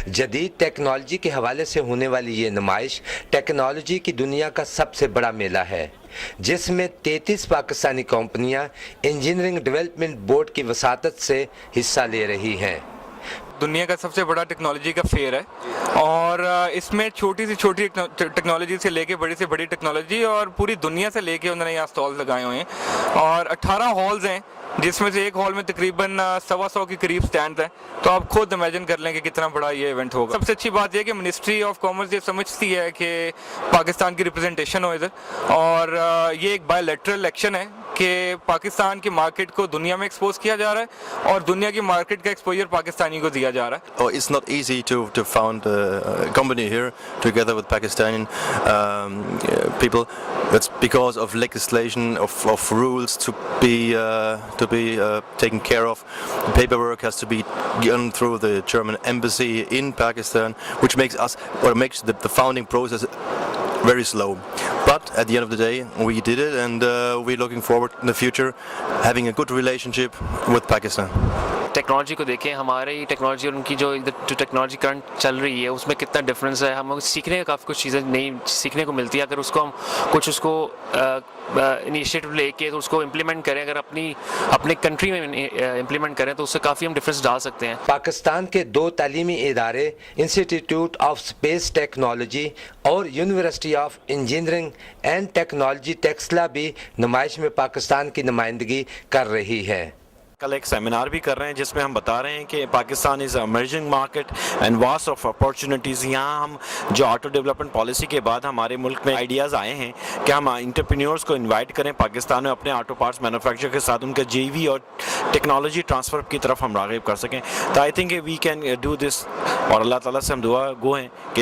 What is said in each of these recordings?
जदीद टेक्नोलॉजी के हवाले से होने वाली ये नुमाइश टेक्नोलॉजी की दुनिया का सबसे बड़ा मेला है, जिसमें 33 पाकिस्तानी कंपनियां इंजीनियरिंग डेवलपमेंट बोर्ड की वसातत से हिस्सा ले रही हैं। दुनिया का सबसे बड़ा टेक्नोलॉजी का फेयर है और इसमें छोटी से छोटी टेक्नोलॉजी से लेके बड़ी से बड़ी टेक्नोलॉजी और पूरी दुनिया से लेके उन्होंने यहाँ स्टॉल लगाए हुए हैं और 18 हॉल्स हैं, जिसमें से एक हॉल में तकरीबन 125 के करीब स्टैंड हैं। तो आप खुद इमेजिन कर लें कि कितना बड़ा ये इवेंट होगा। सबसे अच्छी बात यह है कि मिनिस्ट्री ऑफ कॉमर्स ये समझती है कि पाकिस्तान की रिप्रेजेंटेशन हो इधर, और ये एक बायलैटरल एक्शन है कि पाकिस्तान की मार्केट को दुनिया में एक्सपोज किया जा रहा है और दुनिया की मार्केट का एक्सपोजर पाकिस्तानी को दिया जा रहा है। Oh, it's not easy to found a company here together with Pakistani people. That's because of legislation, of rules to be taken care of. The paperwork has to be done through the German embassy in Pakistan, which makes the founding process very slow. But at the end of the day, we did it, and we're looking forward in the future having a good relationship with Pakistan. Technology को देखें, हमारी technology और उनकी जो technology current चल रही है उसमें कितना डिफरेंस है। हम सीखने का काफ़ी कुछ चीज़ें नई सीखने को मिलती है। अगर उसको हम कुछ इनिशिएटिव लेके तो उसको इम्प्लीमेंट करें, अगर अपनी कंट्री में इम्प्लीमेंट करें तो उससे काफ़ी हम डिफरेंस डाल सकते हैं। पाकिस्तान के 2 तालीमी इदारे इंस्टीट्यूट ऑफ स्पेस टेक्नोलॉजी और university of engineering and technology Taxila भी नुमाइश में पाकिस्तान की नुमाइंदगी कर रही है। कल एक सेमिनार भी कर रहे हैं जिसमें हम बता रहे हैं कि Pakistan is emerging market and vast of opportunities. यहाँ हम जो ऑटो डेवलपमेंट पॉलिसी के बाद हमारे मुल्क में आइडियाज़ आए हैं कि हम एंटरप्रेन्योर्स को इनवाइट करें पाकिस्तान में अपने ऑटो पार्ट्स मैन्युफैक्चर के साथ उनका JV और टेक्नोलॉजी ट्रांसफ़र की तरफ हम राग़िब कर सकें। तो I think we can do this, और अल्लाह ताला से हम दुआ गो हैं कि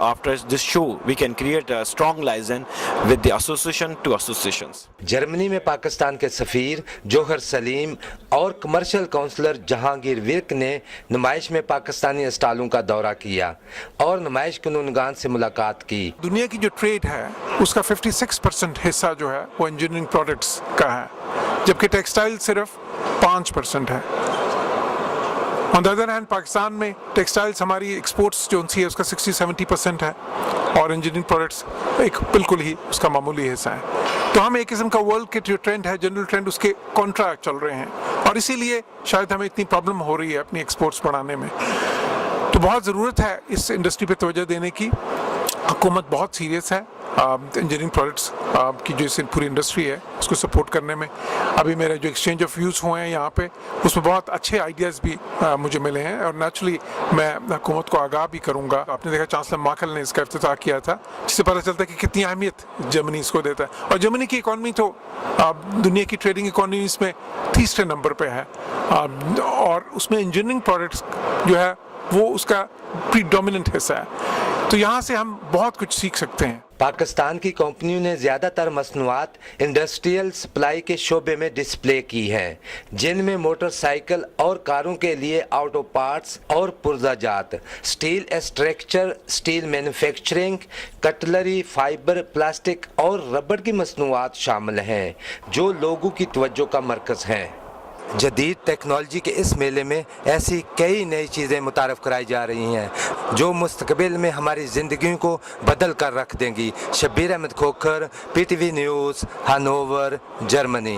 after this show we can create a strong liaison with the association to associations. Germany में पाकिस्तान के सफ़ीर जोहर सलीम और कमर्शियल काउंसलर जहांगीर विर्क ने नुमाइश में पाकिस्तानी स्टॉलों का दौरा किया और नुमाइश के नुनगान से मुलाकात की। दुनिया की जो ट्रेड है उसका 56% हिस्सा जो है वो इंजीनियरिंग प्रोडक्ट्स का है, जबकि टेक्सटाइल सिर्फ 5% है। On the other hand Pakistan में टेक्सटाइल्स हमारी एक्सपोर्ट्स जो उनसी है उसका 60-70% है और इंजीनियरिंग प्रोडक्ट्स एक बिल्कुल ही उसका मामूली हिस्सा है। तो हम एक किस्म का वर्ल्ड के जो ट्रेंड है, जनरल ट्रेंड, उसके कॉन्ट्रैक्ट चल रहे हैं और इसीलिए शायद हमें इतनी प्रॉब्लम हो रही है अपनी एक्सपोर्ट्स बढ़ाने में। तो बहुत ज़रूरत है इस इंडस्ट्री पे तवज्जो देने की। हुकूमत बहुत सीरियस है इंजीनियरिंग प्रोडक्ट्स की जो इस पूरी इंडस्ट्री है उसको सपोर्ट करने में। अभी मेरे जो एक्सचेंज ऑफ व्यूज़ हुए हैं यहाँ पे उसमें बहुत अच्छे आइडियाज़ भी मुझे मिले हैं और नेचुरली मैं हुकूमत को आगाह भी करूँगा। आपने देखा चांसलर मार्केल ने इसका इफ्तिताह किया था, जिससे पता चलता है कि कितनी अहमियत जर्मनी इसको देता है। और जर्मनी की इकॉनमी तो दुनिया की ट्रेडिंग इकॉनमीज़ में 3रे नंबर पर है और उसमें इंजीनियरिंग प्रोडक्ट्स जो है वो उसका प्रीडोमिनेंट हिस्सा है। तो यहाँ से हम बहुत कुछ सीख सकते हैं। पाकिस्तान की कंपनियों ने ज़्यादातर मसनूआत इंडस्ट्रियल सप्लाई के शोबे में डिस्प्ले की हैं, जिनमें मोटरसाइकिल और कारों के लिए ऑटो पार्ट्स और पुर्जाजात, steel structure, steel manufacturing, cutlery, fibre, plastic और रबड़ की मसनूआत शामिल हैं, जो लोगों की तवज्जो का मरकज़ हैं। जदीद टेक्नोलॉजी के इस मेले में ऐसी कई नई चीज़ें मुतारफ़ कराई जा रही हैं जो मुस्तक़बिल में हमारी ज़िंदगी को बदल कर रख देंगी। Shabbir Ahmed Khokhar, PTV news, Hanover, Germany.